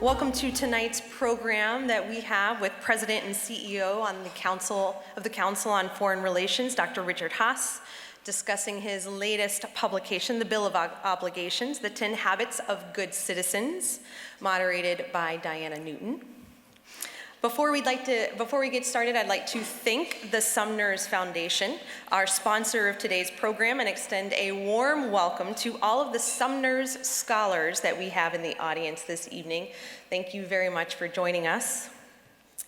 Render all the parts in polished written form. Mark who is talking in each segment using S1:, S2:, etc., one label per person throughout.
S1: Welcome to tonight's program that we have with President and CEO on the Council on Foreign Relations, Dr. Richard Haass, discussing his latest publication, The Bill of Obligations, The 10 Habits of Good Citizens, moderated by Diana Newton. Before we get started, I'd like to thank the Sumners Foundation, our sponsor of today's program, and extend a warm welcome to all of the Sumners scholars that we have in the audience this evening. Thank you very much for joining us.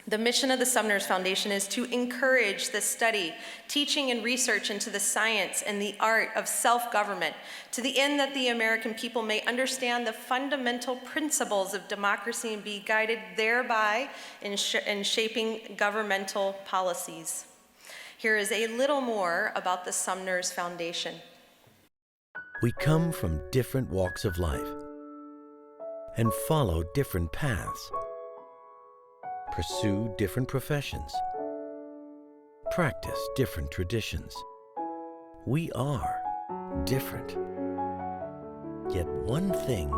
S1: The mission of the Sumners Foundation is to encourage the study, teaching, and research into the science and the art of self-government to the end that the American people may understand the fundamental principles of democracy and be guided thereby in shaping governmental policies. Here is a little more about the Sumners Foundation.
S2: We come from different walks of life and follow different paths. Pursue different professions, practice different traditions. We are different. Yet one thing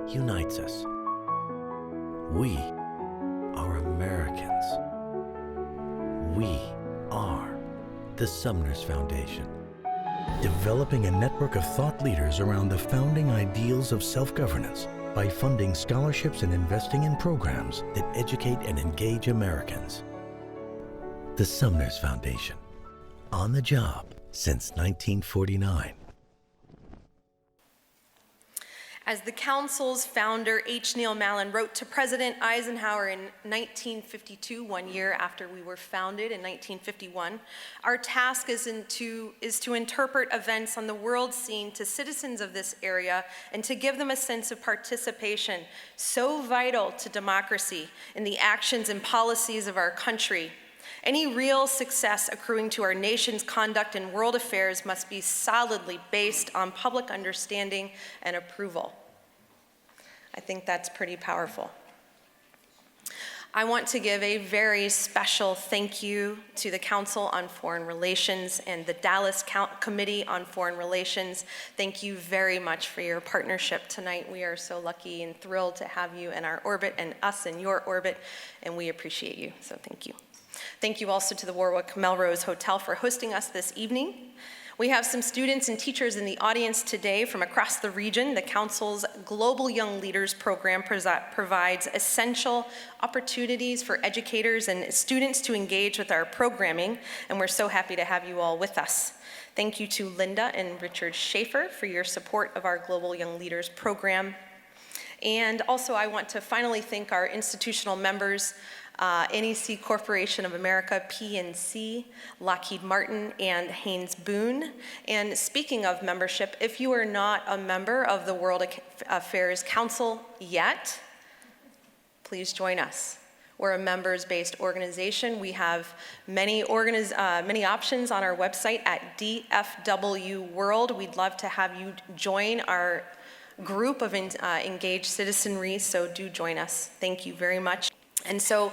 S2: unites us. We are Americans. We are the Sumners Foundation, developing a network of thought leaders around the founding ideals of self-governance by funding scholarships and investing in programs that educate and engage Americans. The Sumners Foundation, on the job since 1949.
S1: As the Council's founder, H. Neil Mallon, wrote to President Eisenhower in 1952, 1 year after we were founded in 1951, our task is to interpret events on the world scene to citizens of this area and to give them a sense of participation so vital to democracy in the actions and policies of our country. Any real success accruing to our nation's conduct in world affairs must be solidly based on public understanding and approval. I think that's pretty powerful. I want to give a very special thank you to the Council on Foreign Relations and the Dallas Committee on Foreign Relations. Thank you very much for your partnership tonight. We are so lucky and thrilled to have you in our orbit and us in your orbit, and we appreciate you, so thank you. Thank you also to the Warwick Melrose Hotel for hosting us this evening. We have some students and teachers in the audience today from across the region. The Council's Global Young Leaders Program provides essential opportunities for educators and students to engage with our programming, and we're so happy to have you all with us. Thank you to Linda and Richard Schaefer for your support of our Global Young Leaders Program. And also I want to finally thank our institutional members, NEC Corporation of America, PNC, Lockheed Martin, and Haynes Boone. And speaking of membership, if you are not a member of the World Affairs Council yet, please join us. We're a members-based organization. We have many options on our website at dfwworld. We'd love to have you join our group of engaged citizenry, so do join us. Thank you very much. And so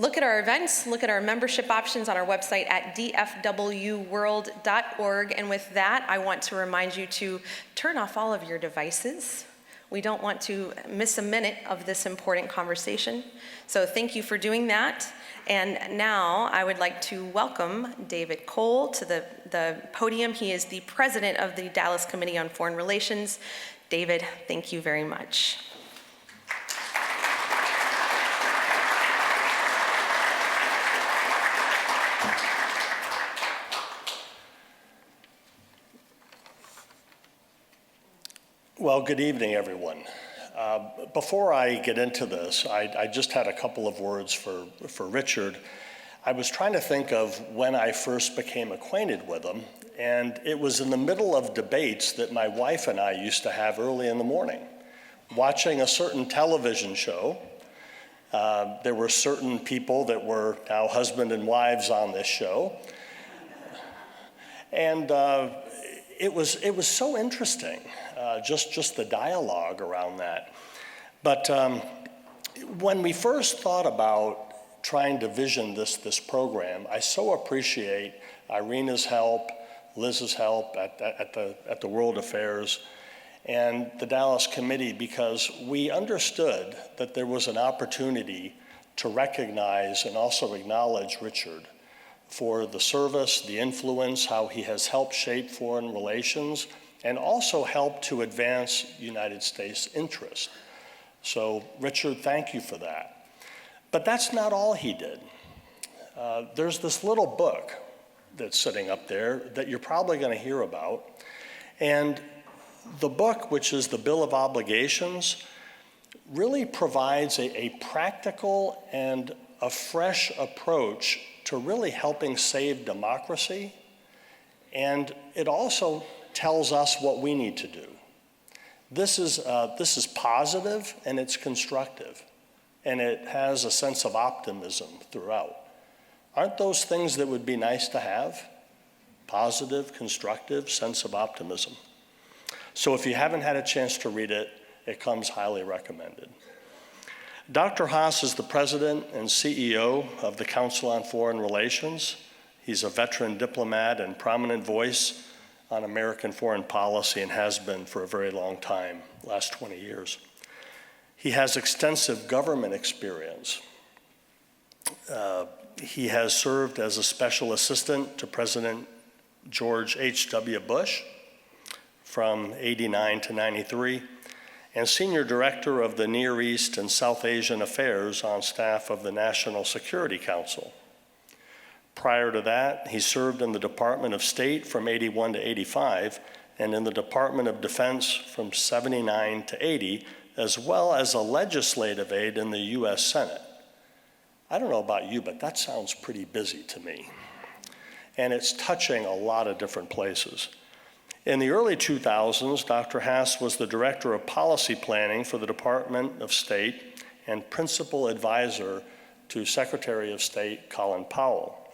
S1: look at our events, look at our membership options on our website at dfwworld.org. And with that, I want to remind you to turn off all of your devices. We don't want to miss a minute of this important conversation. So thank you for doing that. And now I would like to welcome David Cole to the podium. He is the president of the Dallas Committee on Foreign Relations. David, thank you very much.
S3: Well, good evening, everyone. Before I get into this, I just had a couple of words for Richard. I was trying to think of when I first became acquainted with him, and it was in the middle of debates that my wife and I used to have early in the morning, watching a certain television show. There were certain people that were now husband and wives on this show, and it was so interesting. Just the dialogue around that. But when we first thought about trying to vision this program, I so appreciate Irina's help, Liz's help at the World Affairs, and the Dallas Committee because we understood that there was an opportunity to recognize and also acknowledge Richard for the service, the influence, how he has helped shape foreign relations, and also helped to advance United States interest. So, Richard, thank you for that. But that's not all he did. There's this little book that's sitting up there that you're probably going to hear about. And the book, which is the Bill of Obligations, really provides a practical and a fresh approach to really helping save democracy. And it also tells us what we need to do. This is positive and it's constructive, and it has a sense of optimism throughout. Aren't those things that would be nice to have? Positive, constructive, sense of optimism. So if you haven't had a chance to read it, it comes highly recommended. Dr. Haass is the president and CEO of the Council on Foreign Relations. He's a veteran diplomat and prominent voice on American foreign policy and has been for a very long time, last 20 years. He has extensive government experience. He has served as a special assistant to President George H.W. Bush from '89 to '93, and senior director of the Near East and South Asian Affairs on staff of the National Security Council. Prior to that, he served in the Department of State from '81 to '85, and in the Department of Defense from '79 to '80, as well as a legislative aide in the U.S. Senate. I don't know about you, but that sounds pretty busy to me. And it's touching a lot of different places. In the early 2000s, Dr. Haass was the Director of Policy Planning for the Department of State and Principal Advisor to Secretary of State Colin Powell.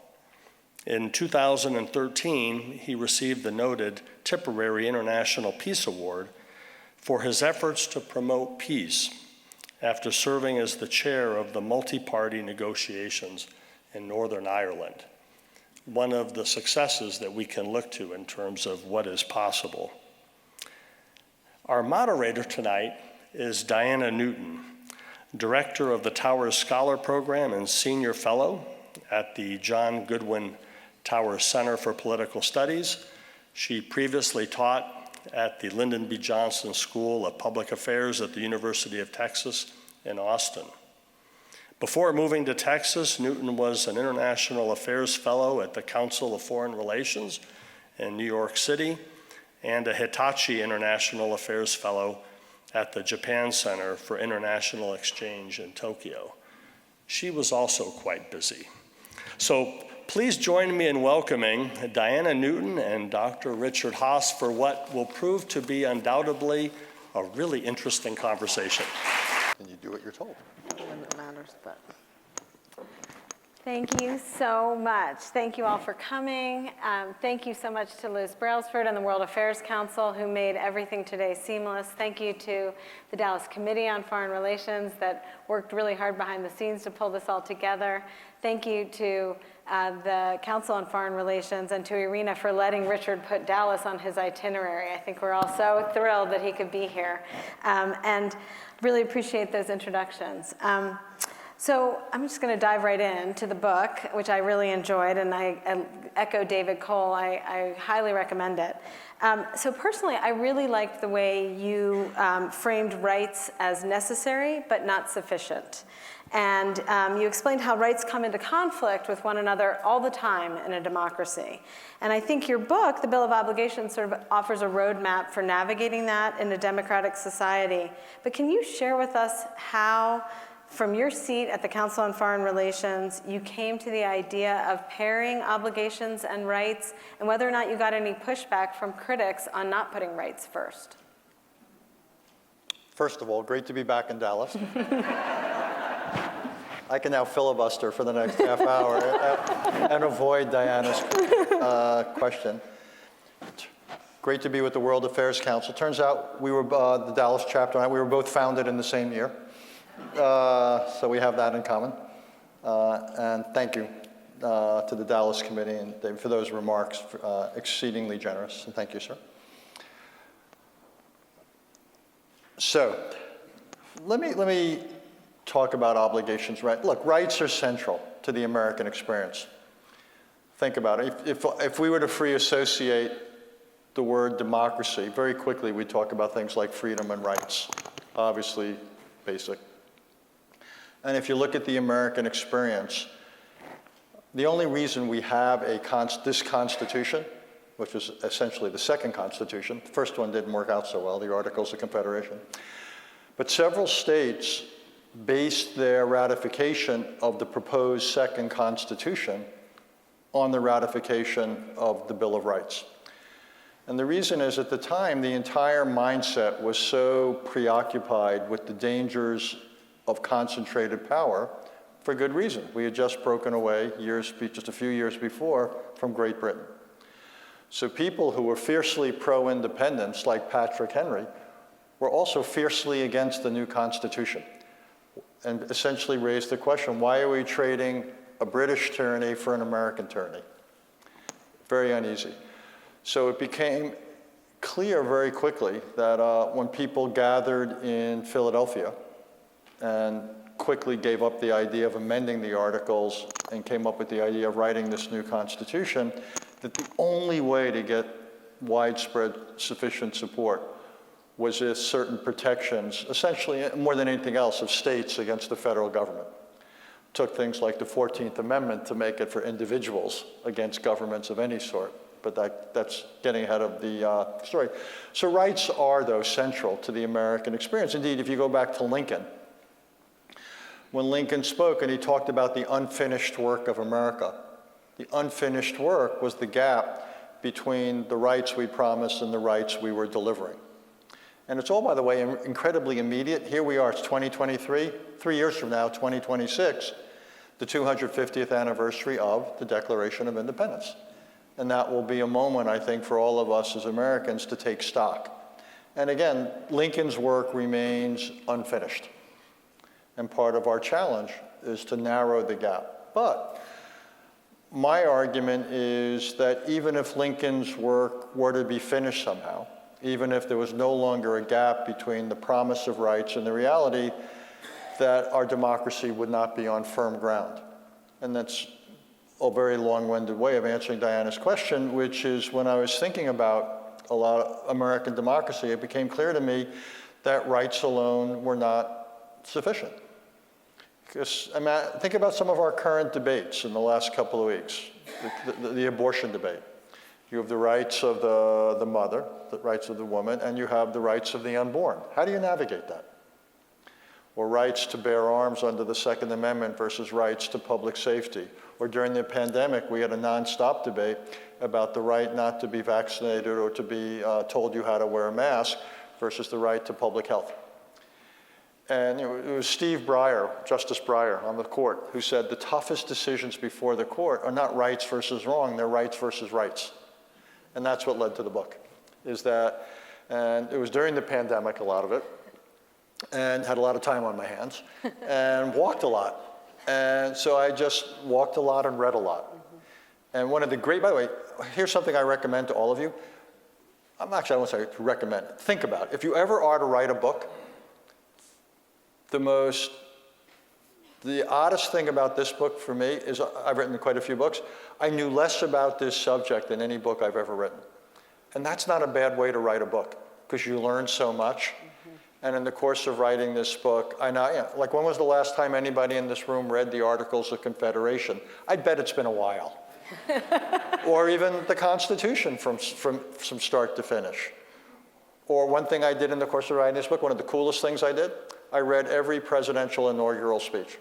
S3: In 2013, he received the noted Tipperary International Peace Award for his efforts to promote peace after serving as the chair of the multiparty negotiations in Northern Ireland, one of the successes that we can look to in terms of what is possible. Our moderator tonight is Diana Newton, Director of the Towers Scholar Program and Senior Fellow at the John Goodwin Towers Center for Political Studies. She previously taught at the Lyndon B. Johnson School of Public Affairs at the University of Texas in Austin. Before moving to Texas, Newton was an International Affairs Fellow at the Council of Foreign Relations in New York City and a Hitachi International Affairs Fellow at the Japan Center for International Exchange in Tokyo. She was also quite busy. So please join me in welcoming Diana Newton and Dr. Richard Haass for what will prove to be undoubtedly a really interesting conversation.
S4: And you do what you're told.
S5: When it matters, but. Thank you so much. Thank you all for coming. Thank you so much to Liz Brailsford and the World Affairs Council who made everything today seamless. Thank you to the Dallas Committee on Foreign Relations that worked really hard behind the scenes to pull this all together. Thank you to the Council on Foreign Relations and to Irina for letting Richard put Dallas on his itinerary. I think we're all so thrilled that he could be here, and really appreciate those introductions. So I'm just going to dive right into the book, which I really enjoyed, and I echo David Cole. I highly recommend it. So personally, I really liked the way you framed rights as necessary but not sufficient. And you explained how rights come into conflict with one another all the time in a democracy. And I think your book, The Bill of Obligations, sort of offers a roadmap for navigating that in a democratic society. But can you share with us how, from your seat at the Council on Foreign Relations, you came to the idea of pairing obligations and rights, and whether or not you got any pushback from critics on not putting rights first?
S4: First of all, great to be back in Dallas. I can now filibuster for the next half hour and avoid Diana's question. Great to be with the World Affairs Council. Turns out we were, the Dallas chapter and I, we were both founded in the same year. So we have that in common. And thank you to the Dallas Committee and David for those remarks, exceedingly generous. And thank you, sir. So let me talk about obligations. Right? Look, rights are central to the American experience. Think about it. If we were to free associate the word democracy, very quickly we talk about things like freedom and rights, obviously basic. And if you look at the American experience, the only reason we have this Constitution, which is essentially the second Constitution, the first one didn't work out so well, the Articles of Confederation, but several states based their ratification of the proposed second Constitution on the ratification of the Bill of Rights. And the reason is, at the time, the entire mindset was so preoccupied with the dangers of concentrated power, for good reason. We had just broken away just a few years before from Great Britain. So people who were fiercely pro-independence, like Patrick Henry, were also fiercely against the new Constitution, and essentially raised the question, why are we trading a British tyranny for an American tyranny? Very uneasy. So it became clear very quickly that when people gathered in Philadelphia and quickly gave up the idea of amending the Articles and came up with the idea of writing this new Constitution, that the only way to get widespread sufficient support was if certain protections, essentially more than anything else, of states against the federal government. Took things like the 14th Amendment to make it for individuals against governments of any sort, but that's getting ahead of the story. So rights are, though, central to the American experience. Indeed, if you go back to Lincoln, when Lincoln spoke and he talked about the unfinished work of America, the unfinished work was the gap between the rights we promised and the rights we were delivering. And it's all, by the way, incredibly immediate. Here we are, it's 2023. 3 years from now, 2026, the 250th anniversary of the Declaration of Independence. And that will be a moment, I think, for all of us as Americans to take stock. And again, Lincoln's work remains unfinished. And part of our challenge is to narrow the gap. But my argument is that even if Lincoln's work were to be finished somehow, even if there was no longer a gap between the promise of rights and the reality, that our democracy would not be on firm ground. And that's a very long-winded way of answering Diana's question, which is when I was thinking about a lot of American democracy, it became clear to me that rights alone were not sufficient. Because think about some of our current debates in the last couple of weeks, the abortion debate. You have the rights of the mother, the rights of the woman, and you have the rights of the unborn. How do you navigate that? Or rights to bear arms under the Second Amendment versus rights to public safety. Or during the pandemic, we had a nonstop debate about the right not to be vaccinated or to be told you how to wear a mask versus the right to public health. And it was Steve Breyer, Justice Breyer on the court, who said the toughest decisions before the court are not rights versus wrong, they're rights versus rights. And that's what led to the book, and it was during the pandemic, a lot of it, and had a lot of time on my hands, and walked a lot. And so I just walked a lot and read a lot. And one of the great, by the way, here's something I recommend to all of you. I won't say recommend, think about it. If you ever are to write a book, the oddest thing about this book for me is I've written quite a few books. I knew less about this subject than any book I've ever written. And that's not a bad way to write a book, because you learn so much. And in the course of writing this book, like when was the last time anybody in this room read the Articles of Confederation? I'd bet it's been a while. Or even the Constitution from start to finish. Or one thing I did in the course of writing this book, one of the coolest things I did, I read every presidential inaugural speech.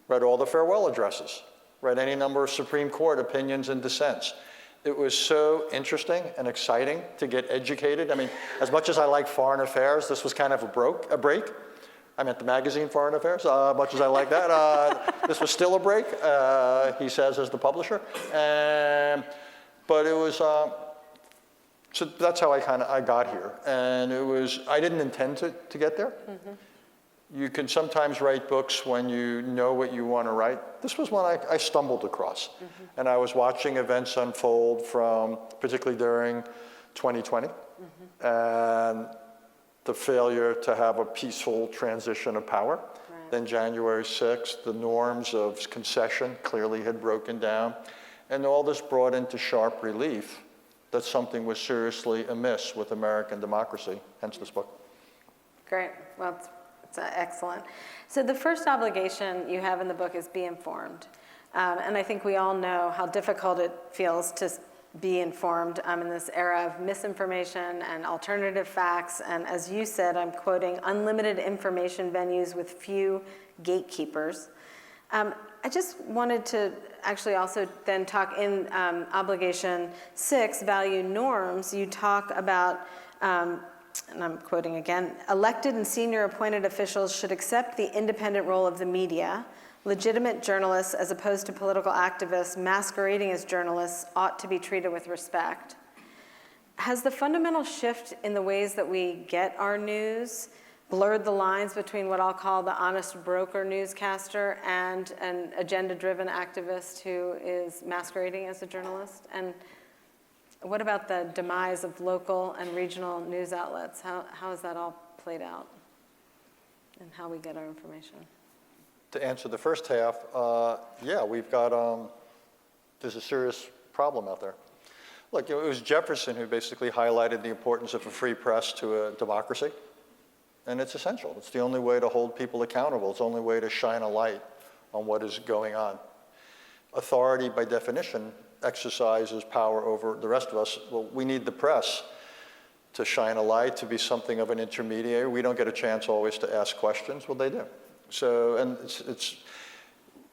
S4: Read all the farewell addresses. Read any number of Supreme Court opinions and dissents. It was so interesting and exciting to get educated. I mean, as much as I like foreign affairs, this was kind of a break. I meant the magazine Foreign Affairs, much as I like that. This was still a break, he says, as the publisher. But it was, so that's how I got here. And I didn't intend to get there. Mm-hmm. You can sometimes write books when you know what you want to write. This was one I stumbled across. Mm-hmm. And I was watching events unfold particularly during 2020. Mm-hmm. And the failure to have a peaceful transition of power. Then January 6th, the norms of concession clearly had broken down. And all this brought into sharp relief that something was seriously amiss with American democracy, hence this book.
S5: Great. Well, it's excellent. So the first obligation you have in the book is be informed. And I think we all know how difficult it feels to be informed in this era of misinformation and alternative facts. And as you said, I'm quoting, unlimited information venues with few gatekeepers. I just wanted to actually also then talk in obligation 6, value norms. You talk about, and I'm quoting again, elected and senior appointed officials should accept the independent role of the media. Legitimate journalists, as opposed to political activists masquerading as journalists, ought to be treated with respect. Has the fundamental shift in the ways that we get our news blurred the lines between what I'll call the honest broker newscaster and an agenda-driven activist who is masquerading as a journalist? And what about the demise of local and regional news outlets? How has that all played out and how we get our information?
S4: To answer the first half, yeah, we've got, there's a serious problem out there. Look, it was Jefferson who basically highlighted the importance of a free press to a democracy. And it's essential. It's the only way to hold people accountable. It's the only way to shine a light on what is going on. Authority, by definition, exercises power over the rest of us. Well, we need the press to shine a light, to be something of an intermediary. We don't get a chance always to ask questions. Well, they do. So, and it's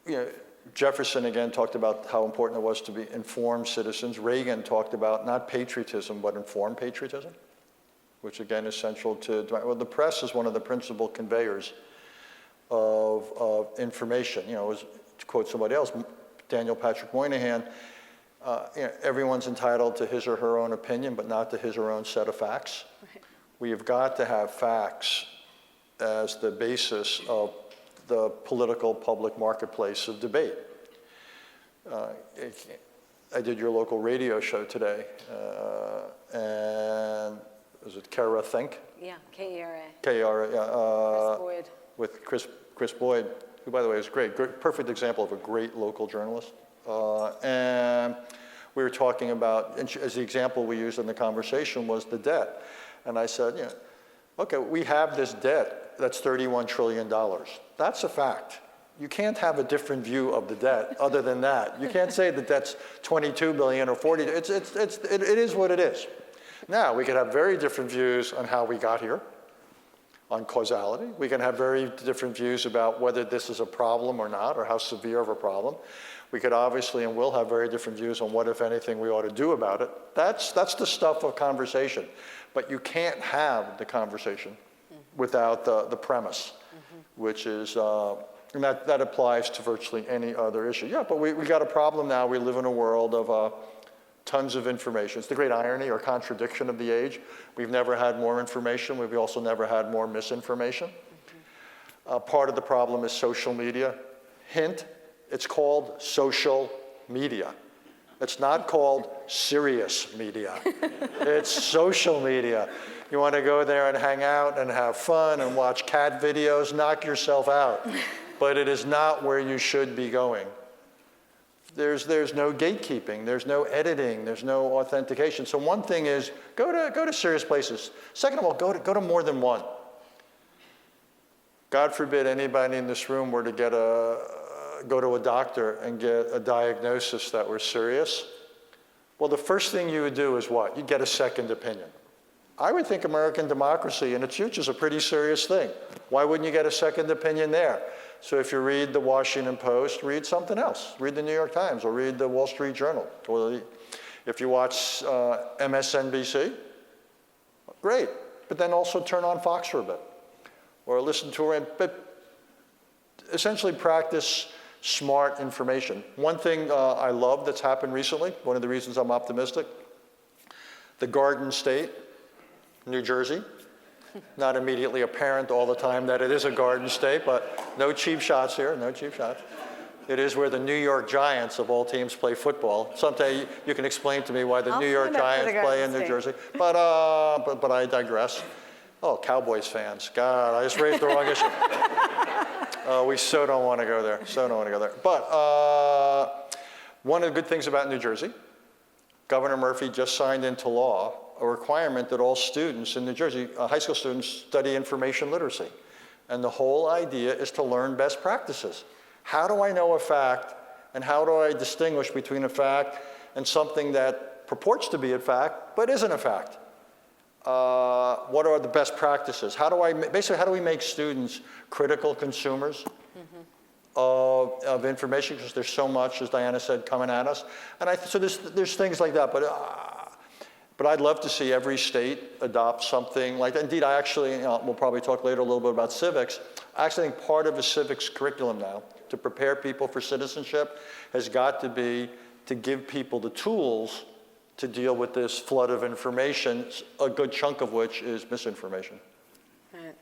S4: you know, Jefferson again talked about how important it was to be informed citizens. Reagan talked about not patriotism, but informed patriotism, which again is central to, well, the press is one of the principal conveyors of information. You know, to quote somebody else, Daniel Patrick Moynihan, you know, everyone's entitled to his or her own opinion, but not to his or her own set of facts. Right. We have got to have facts as the basis of the political public marketplace of debate. I did your local radio show today, and was it Kara Think? Yeah,
S5: K-E-R-A.
S4: K-E-R-A, yeah.
S5: Chris Boyd.
S4: With Chris Boyd, who, by the way, is great, perfect example of a great local journalist. And we were talking about, as the example we used in the conversation was the debt. And I said, you know, okay, we have this debt that's $31 trillion. That's a fact. You can't have a different view of the debt other than that. You can't say that that's 22 billion or 40. It is what it is. Now, we could have very different views on how we got here, on causality. We can have very different views about whether this is a problem or not, or how severe of a problem. We could obviously and will have very different views on what, if anything, we ought to do about it. That's the stuff of conversation. But you can't have the conversation without the premise, which is, and that applies to virtually any other issue. Yeah, but we got a problem now. We live in a world of tons of information. It's the great irony or contradiction of the age. We've never had more information. We've also never had more misinformation. Part of the problem is social media. Hint, it's called social media. It's not called serious media. It's social media. You want to go there and hang out and have fun and watch cat videos, knock yourself out. But it is not where you should be going. There's no gatekeeping, there's no editing, there's no authentication. So one thing is, go to serious places. Second of all, go to more than one. God forbid anybody in this room were to go to a doctor and get a diagnosis that were serious. Well, the first thing you would do is what? You'd get a second opinion. I would think American democracy and its future is a pretty serious thing. Why wouldn't you get a second opinion there? So if you read the Washington Post, read something else. Read the New York Times or read the Wall Street Journal. Or if you watch MSNBC, great. But then also turn on Fox for a bit. Or listen to her, but essentially practice smart information. One thing I love that's happened recently, one of the reasons I'm optimistic, the Garden State, New Jersey. Not immediately apparent all the time that it is a Garden State, but no cheap shots here, no cheap shots. It is where the New York Giants of all teams play football. Someday you can explain to me why the New York Giants play in New Jersey, but I digress. Oh, Cowboys fans. God, I just raised the wrong issue. We so don't want to go there. But one of the good things about New Jersey, Governor Murphy just signed into law a requirement that all students in New Jersey, high school students, study information literacy. And the whole idea is to learn best practices. How do I know a fact, and how do I distinguish between a fact and something that purports to be a fact but isn't a fact? What are the best practices? Basically, how do we make students critical consumers of information, because there's so much, as Diana said, coming at us. And so there's things like that, but I'd love to see every state adopt something like that. Indeed, I actually, we'll probably talk later a little bit about civics. I actually think part of a civics curriculum now to prepare people for citizenship has got to be to give people the tools to deal with this flood of information, a good chunk of which is misinformation.
S5: Right.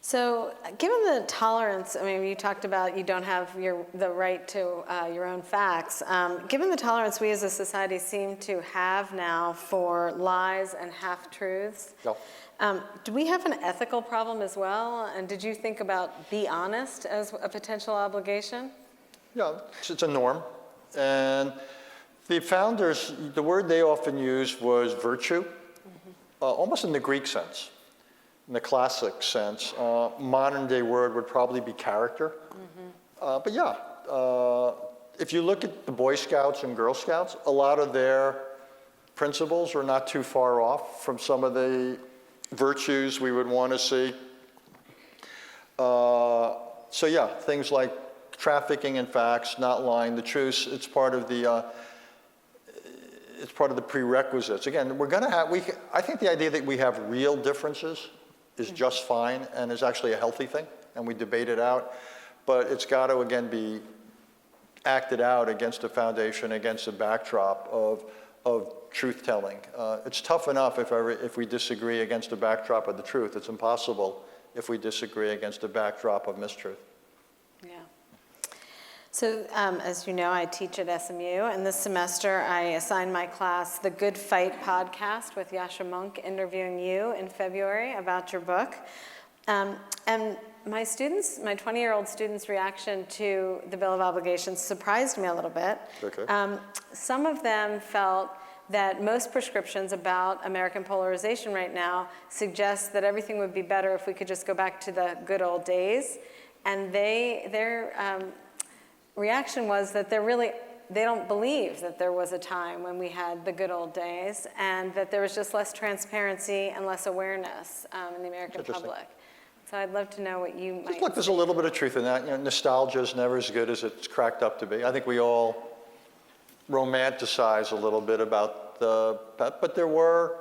S5: So given the tolerance, I mean, you talked about you don't have the right to your own facts. Given the tolerance we as a society seem to have now for lies and half-truths, do we have an ethical problem as well? And did you think about be honest as a potential obligation?
S4: Yeah, it's a norm. And the founders, the word they often used was virtue, almost in the Greek sense. In the classic sense, modern day word would probably be character. But yeah, if you look at the Boy Scouts and Girl Scouts, a lot of their principles are not too far off from some of the virtues we would want to see. So yeah, things like trafficking in facts, not lying, the truth, it's part of the prerequisites. Again, we're going to have, I think the idea that we have real differences is just fine and is actually a healthy thing, and we debate it out. But it's got to, again, be acted out against a foundation, against a backdrop of truth-telling. It's tough enough if we disagree against a backdrop of the truth. It's impossible if we disagree against a backdrop of mistruth.
S5: Yeah. So as you know, I teach at SMU, and this semester I assigned my class the Good Fight podcast with Yasha Monk interviewing you in February about your book. And my 20-year-old students' reaction to the Bill of Obligations surprised me a little bit.
S4: Okay.
S5: Some of them felt that most prescriptions about American polarization right now suggest that everything would be better if we could just go back to the good old days. And their reaction was that they don't believe that there was a time when we had the good old days, and that there was just less transparency and less awareness in the American public. So I'd love to know what you might
S4: Look, there's a little bit of truth in that. You know, nostalgia is never as good as it's cracked up to be. I think we all romanticize a little bit about but there were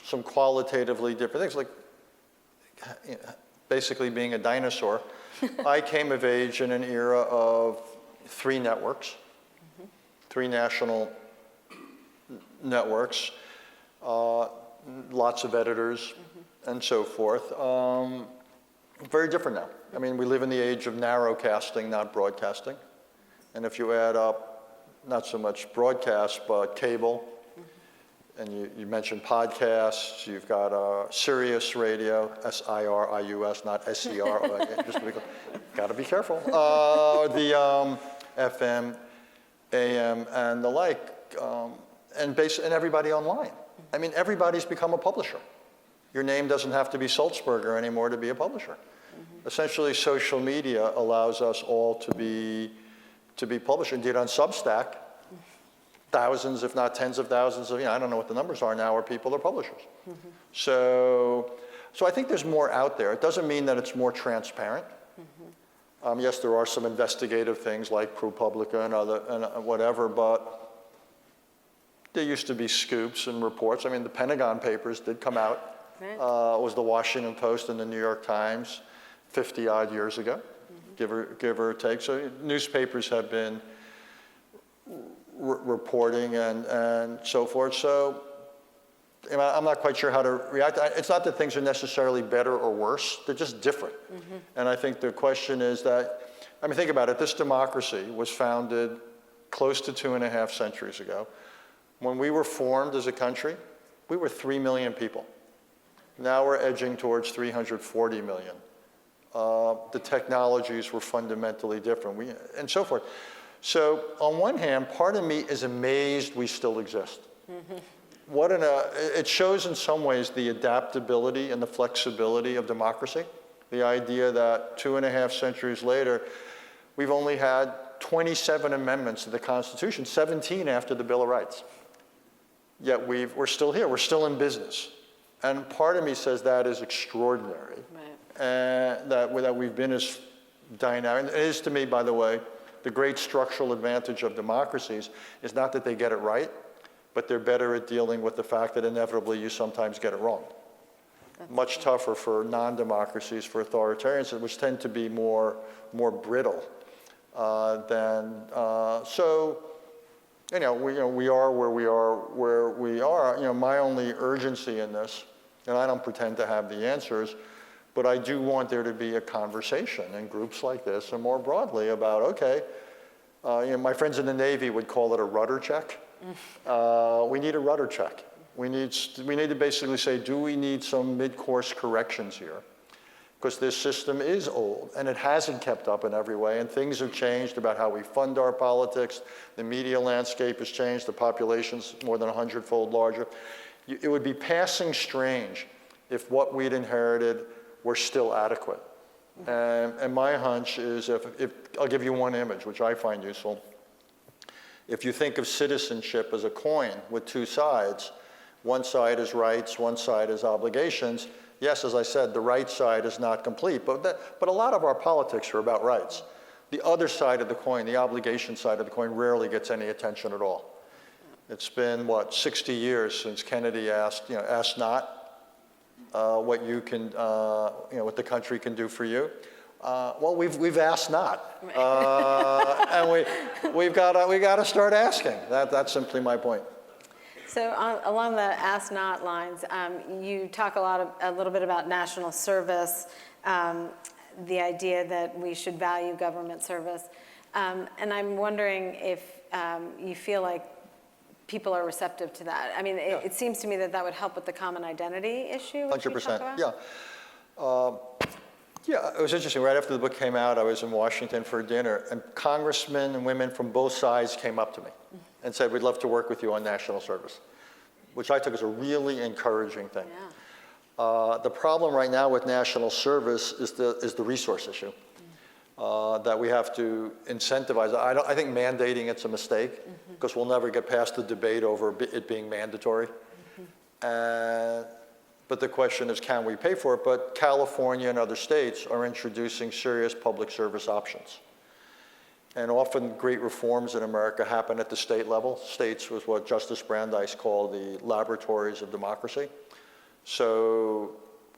S4: some qualitatively different things, like basically being a dinosaur. I came of age in an era of 3 networks, 3 national networks, lots of editors, and so forth. Very different now. I mean, we live in the age of narrowcasting, not broadcasting. And if you add up, not so much broadcast, but cable, and you mentioned podcasts, you've got Sirius Radio, S-I-R-I-U-S, not S-C-R, just to be clear. Got to be careful. The FM, AM, and the like, and everybody online. I mean, everybody's become a publisher. Your name doesn't have to be Sulzberger anymore to be a publisher. Essentially, social media allows us all to be publishers. Indeed, on Substack, thousands, if not tens of thousands of, I don't know what the numbers are now, where people are publishers. So I think there's more out there. It doesn't mean that it's more transparent. Yes, there are some investigative things like ProPublica and whatever, but there used to be scoops and reports. I mean, the Pentagon Papers did come out. Right. It was the Washington Post and the New York Times 50-odd years ago, give or take. So newspapers have been reporting and so forth. So I'm not quite sure how to react. It's not that things are necessarily better or worse. They're just different. And I think the question is that, I mean, think about it. This democracy was founded close to 2.5 centuries ago. When we were formed as a country, we were 3 million people. Now we're edging towards 340 million. The technologies were fundamentally different, and so forth. So on one hand, part of me is amazed we still exist. It shows in some ways the adaptability and the flexibility of democracy. The idea that 2.5 centuries later, we've only had 27 amendments to the Constitution, 17 after the Bill of Rights. Yet we're still here, we're still in business. And part of me says that is extraordinary. And that we've been as dynamic. It is to me, by the way, the great structural advantage of democracies is not that they get it right, but they're better at dealing with the fact that inevitably you sometimes get it wrong. Much tougher for non-democracies, for authoritarians, which tend to be more brittle so. We are where we are. My only urgency in this, and I don't pretend to have the answers, but I do want there to be a conversation in groups like this and more broadly about, okay, my friends in the Navy would call it a rudder check. We need a rudder check. We need to basically say, do we need some mid-course corrections here? Because this system is old, and it hasn't kept up in every way, and things have changed about how we fund our politics. The media landscape has changed. The population's more than 100-fold larger. It would be passing strange if what we'd inherited were still adequate. And my hunch is, if I'll give you one image, which I find useful. If you think of citizenship as a coin with two sides, one side is rights, one side is obligations. Yes, as I said, the right side is not complete, but a lot of our politics are about rights. The other side of the coin, the obligation side of the coin, rarely gets any attention at all. It's been, 60 years since Kennedy asked not what you can, what the country can do for you. Well, we've asked not, and we've got to start asking. That's simply my point.
S5: So along the ask not lines, you talk a little bit about national service, the idea that we should value government service. And I'm wondering if you feel like people are receptive to that. I mean, it seems to me that would help with the common identity issue, which
S4: 100%,
S5: we talk about.
S4: Yeah, it was interesting. Right after the book came out, I was in Washington for dinner, and congressmen and women from both sides came up to me and said, we'd love to work with you on national service, which I took as a really encouraging thing. Yeah. The problem right now with national service is the resource issue, that we have to incentivize. I think mandating it's a mistake, because we'll never get past the debate over it being mandatory. But the question is, can we pay for it? But California and other states are introducing serious public service options. And often great reforms in America happen at the state level. States was what Justice Brandeis called the laboratories of democracy. So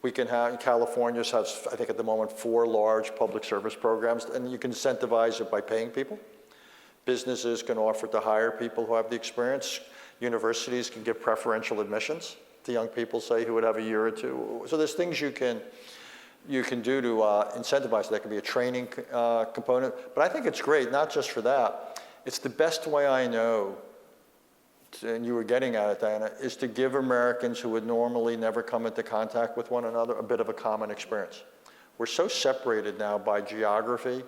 S4: we can have, California has, I think at the moment, 4 large public service programs, and you can incentivize it by paying people. Businesses can offer to hire people who have the experience. Universities can give preferential admissions to young people, say, who would have a year or two. So there's things you can do to incentivize. That can be a training component. But I think it's great, not just for that. It's the best way I know, and you were getting at it, Diana, is to give Americans who would normally never come into contact with one another a bit of a common experience. We're so separated now by geography,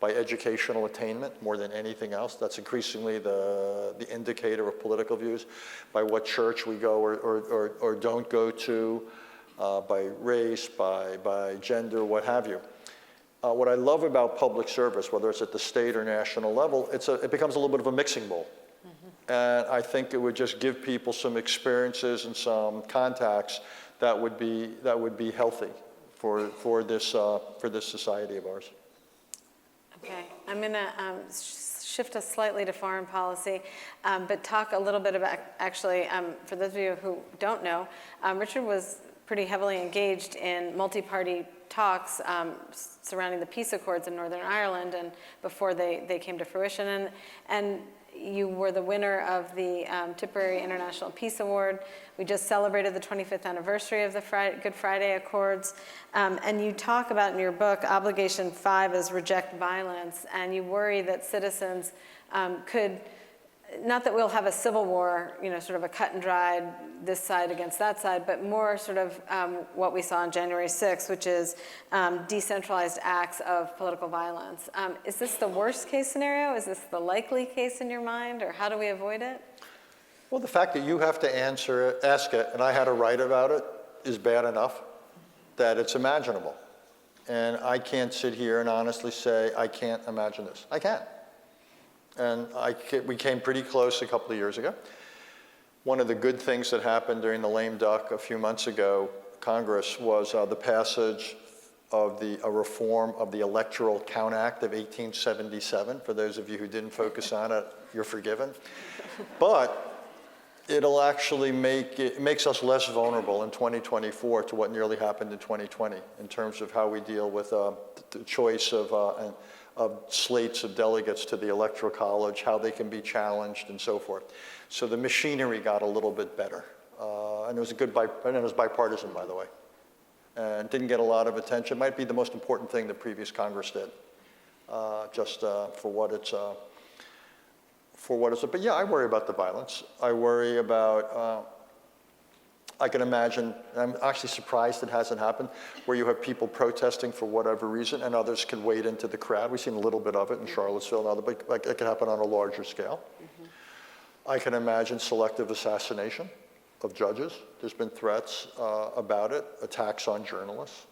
S4: by educational attainment more than anything else. That's increasingly the indicator of political views, by what church we go or don't go to, by race, by gender, what have you. What I love about public service, whether it's at the state or national level, it becomes a little bit of a mixing bowl. And I think it would just give people some experiences and some contacts that would be healthy for this society of ours.
S5: Okay, I'm going to shift us slightly to foreign policy, but talk a little bit about, actually, for those of you who don't know, Richard was pretty heavily engaged in multi-party talks surrounding the peace accords in Northern Ireland, and before they came to fruition. And you were the winner of the Tipperary International Peace Award. We just celebrated the 25th anniversary of the Good Friday Accords. And you talk about in your book, Obligation 5 is reject violence, and you worry that citizens could not that we'll have a civil war, sort of a cut and dried, this side against that side, but more sort of what we saw on January 6th, which is decentralized acts of political violence. Is this the worst case scenario? Is this the likely case in your mind, or how do we avoid it?
S4: Well, the fact that you have to ask it, and I had to write about it, is bad enough that it's imaginable. And I can't sit here and honestly say, I can't imagine this. I can't. And we came pretty close a couple of years ago. One of the good things that happened during the lame duck a few months ago, Congress, was the passage of a reform of the Electoral Count Act of 1877. For those of you who didn't focus on it, you're forgiven. But it'll actually makes us less vulnerable in 2024 to what nearly happened in 2020 in terms of how we deal with the choice of slates of delegates to the Electoral College, how they can be challenged, and so forth. So the machinery got a little bit better. And it was and it was bipartisan, by the way. And didn't get a lot of attention. Might be the most important thing the previous Congress did, just for what it's, but yeah, I worry about the violence. I worry about, I can imagine, I'm actually surprised it hasn't happened, where you have people protesting for whatever reason and others can wade into the crowd. We've seen a little bit of it in Charlottesville and other, but like, it can happen on a larger scale. I can imagine selective assassination of judges. There's been threats about it, attacks on journalists.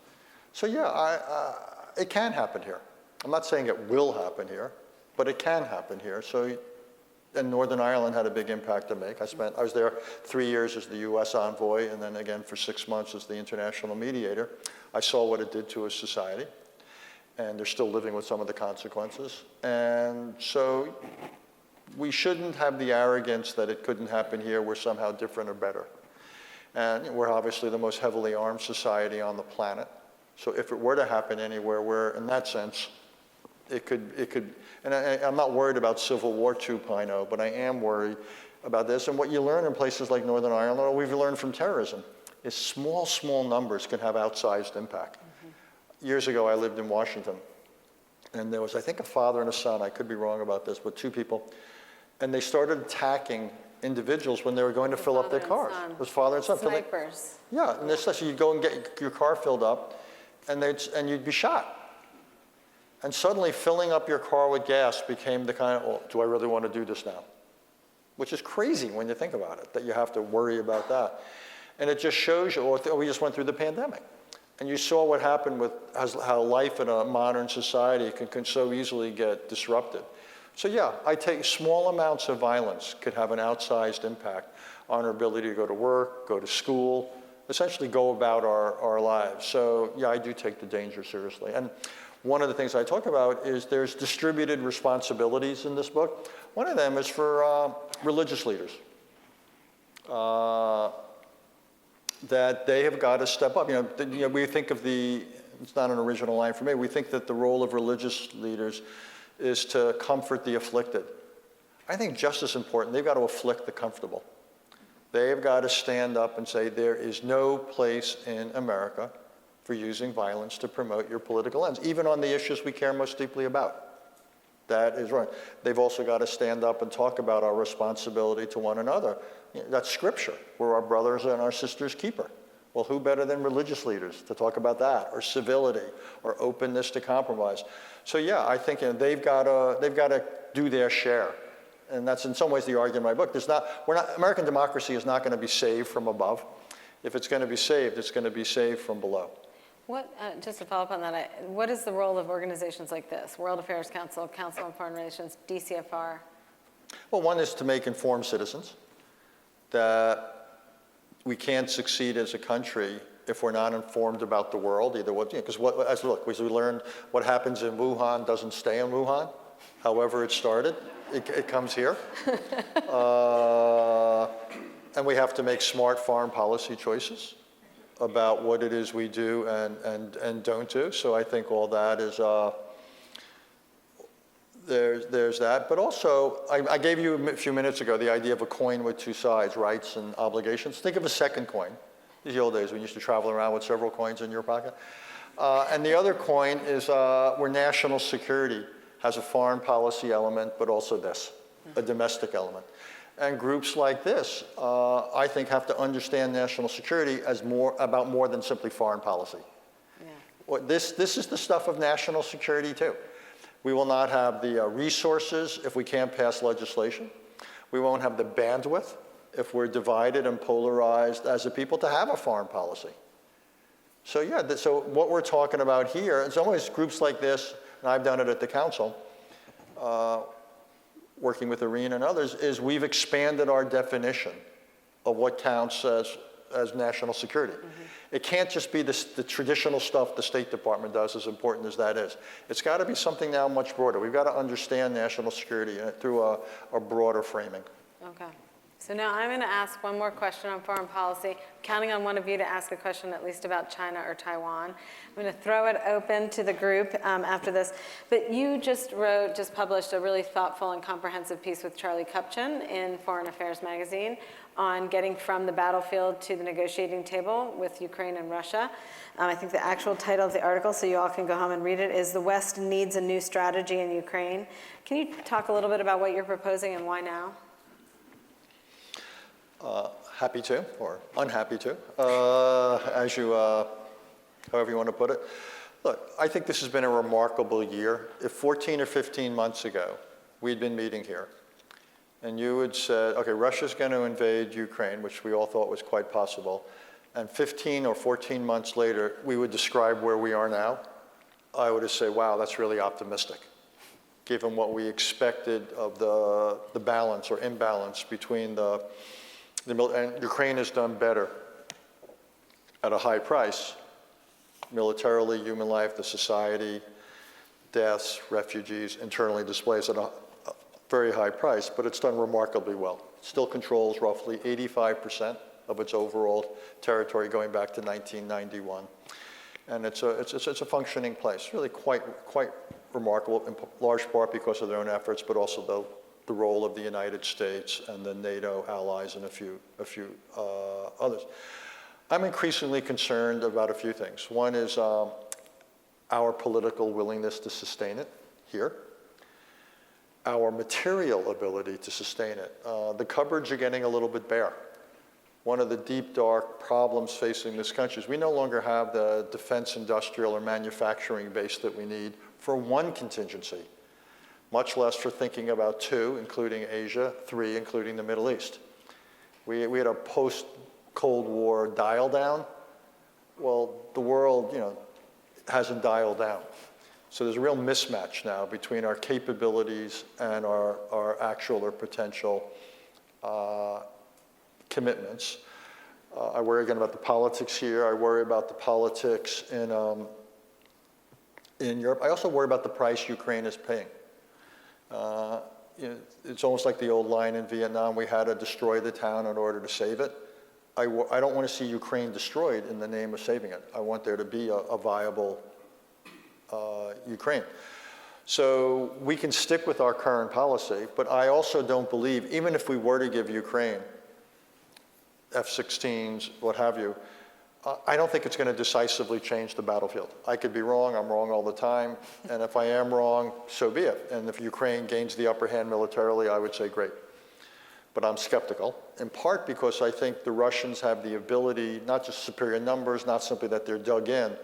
S4: So yeah, it can happen here. I'm not saying it will happen here, but it can happen here. So, and Northern Ireland had a big impact to make. I was there 3 years as the US envoy, and then again for 6 months as the international mediator. I saw what it did to a society, and they're still living with some of the consequences. And so we shouldn't have the arrogance that it couldn't happen here, we're somehow different or better. And we're obviously the most heavily armed society on the planet. So if it were to happen anywhere, we're, in that sense, it could, and I'm not worried about Civil War 2.0, but I am worried about this. And what you learn in places like Northern Ireland, or we've learned from terrorism, is small numbers can have outsized impact. Years ago, I lived in Washington, and there was, I think, a father and a son, I could be wrong about this, but 2 people, and they started attacking individuals when they were going to fill up their cars. It was father and son.
S5: Snipers.
S4: Yeah, and so you'd go and get your car filled up, and you'd be shot. And suddenly filling up your car with gas became the kind of, well, do I really want to do this now? Which is crazy when you think about it, that you have to worry about that. And it just shows you, we just went through the pandemic. And you saw what happened with how life in a modern society can so easily get disrupted. So yeah, I take small amounts of violence could have an outsized impact on our ability to go to work, go to school, essentially go about our lives. So yeah, I do take the danger seriously. And one of the things I talk about is there's distributed responsibilities in this book. One of them is for religious leaders. That they have got to step up. We think of it's not an original line for me, we think that the role of religious leaders is to comfort the afflicted. I think just as important, they've got to afflict the comfortable. They've got to stand up and say, there is no place in America for using violence to promote your political ends, even on the issues we care most deeply about. That is right. They've also got to stand up and talk about our responsibility to one another. That's scripture. We're our brothers and our sisters' keeper. Well, who better than religious leaders to talk about that, or civility, or openness to compromise? So yeah, I think they've got to do their share. And that's in some ways the argument in my book. American democracy is not going to be saved from above. If it's going to be saved, it's going to be saved from below.
S5: Just to follow up on that, what is the role of organizations like this? World Affairs Council, Council on Foreign Relations, DCFR?
S4: Well, one is to make informed citizens, that we can't succeed as a country if we're not informed about the world, either what, because as we learned, what happens in Wuhan doesn't stay in Wuhan. However it started, it comes here. And we have to make smart foreign policy choices about what it is we do and don't do. So I think all that is, there's that. But also, I gave you a few minutes ago the idea of a coin with 2 sides, rights and obligations. Think of a second coin. These are the old days when you used to travel around with several coins in your pocket. And the other coin is where national security has a foreign policy element, but also this. a domestic element. And groups like this, I think, have to understand national security as about more than simply foreign policy. Yeah. This is the stuff of national security too. We will not have the resources if we can't pass legislation. We won't have the bandwidth if we're divided and polarized as a people to have a foreign policy. So yeah, so what we're talking about here, it's always groups like this, and I've done it at the council, working with Irene and others, is we've expanded our definition of what counts as national security. It can't just be the traditional stuff the State Department does, as important as that is. It's got to be something now much broader. We've got to understand national security through a broader framing.
S5: Okay. So now I'm going to ask one more question on foreign policy. I'm counting on one of you to ask a question at least about China or Taiwan. I'm going to throw it open to the group after this. But you just published a really thoughtful and comprehensive piece with Charlie Kupchan in Foreign Affairs magazine on getting from the battlefield to the negotiating table with Ukraine and Russia. I think the actual title of the article, so you all can go home and read it, is "The West Needs a New Strategy in Ukraine." Can you talk a little bit about what you're proposing and why now?
S4: Happy to, or unhappy to, as you, however you want to put it. Look, I think this has been a remarkable year. If 14 or 15 months ago, we'd been meeting here, and you had said, okay, Russia's going to invade Ukraine, which we all thought was quite possible, and 15 or 14 months later, we would describe where we are now, I would have said, wow, that's really optimistic, given what we expected of the balance or imbalance between and Ukraine has done better at a high price, militarily, human life, the society, deaths, refugees, internally displaced at a very high price, but it's done remarkably well. It still controls roughly 85% of its overall territory going back to 1991. And it's a functioning place, really quite remarkable, in large part because of their own efforts, but also the role of the United States and the NATO allies and a few others. I'm increasingly concerned about a few things. One is our political willingness to sustain it here, our material ability to sustain it. The cupboards are getting a little bit bare. One of the deep, dark problems facing this country is we no longer have the defense industrial or manufacturing base that we need for one contingency, much less for thinking about two, including Asia, three, including the Middle East. We had a post-Cold War dial down. Well, the world, hasn't dialed down. So there's a real mismatch now between our capabilities and our actual or potential commitments. I worry again about the politics here. I worry about the politics in Europe. I also worry about the price Ukraine is paying. It's almost like the old line in Vietnam, we had to destroy the town in order to save it. I don't want to see Ukraine destroyed in the name of saving it. I want there to be a viable Ukraine. So we can stick with our current policy, but I also don't believe, even if we were to give Ukraine F-16s, what have you, I don't think it's going to decisively change the battlefield. I could be wrong, I'm wrong all the time, and if I am wrong, so be it. And if Ukraine gains the upper hand militarily, I would say great. But I'm skeptical, in part because I think the Russians have the ability, not just superior numbers, not simply that they're dug in,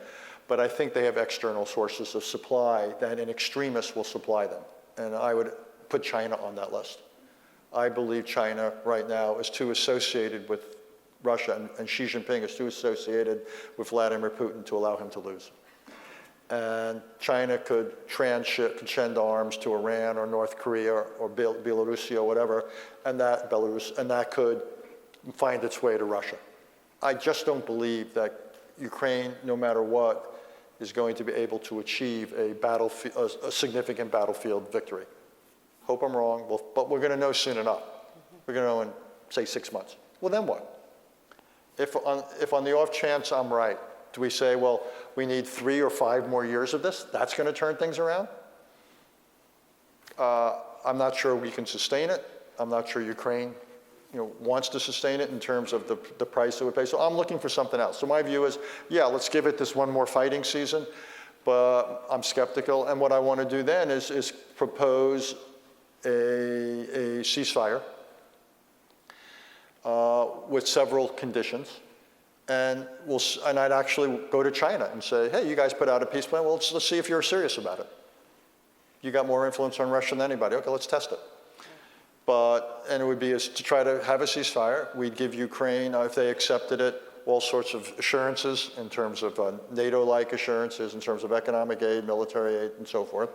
S4: but I think they have external sources of supply that in extremis will supply them. And I would put China on that list. I believe China right now is too associated with Russia, and Xi Jinping is too associated with Vladimir Putin to allow him to lose. And China could send arms to Iran or North Korea or Belarus or whatever, and that could find its way to Russia. I just don't believe that Ukraine, no matter what, is going to be able to achieve a significant battlefield victory. Hope I'm wrong, but we're going to know soon enough. We're going to know in, say, 6 months. Well, then what? If on the off chance I'm right, do we say, well, we need 3 or 5 more years of this? That's going to turn things around? I'm not sure we can sustain it. I'm not sure Ukraine wants to sustain it in terms of the price it would pay. So I'm looking for something else. So my view is, yeah, let's give it this one more fighting season, but I'm skeptical. And what I want to do then is propose a ceasefire with several conditions. And I'd actually go to China and say, hey, you guys put out a peace plan. Well, let's see if you're serious about it. You got more influence on Russia than anybody. Okay, let's test it. And it would be to try to have a ceasefire. We'd give Ukraine, if they accepted it, all sorts of assurances in terms of NATO-like assurances, in terms of economic aid, military aid, and so forth.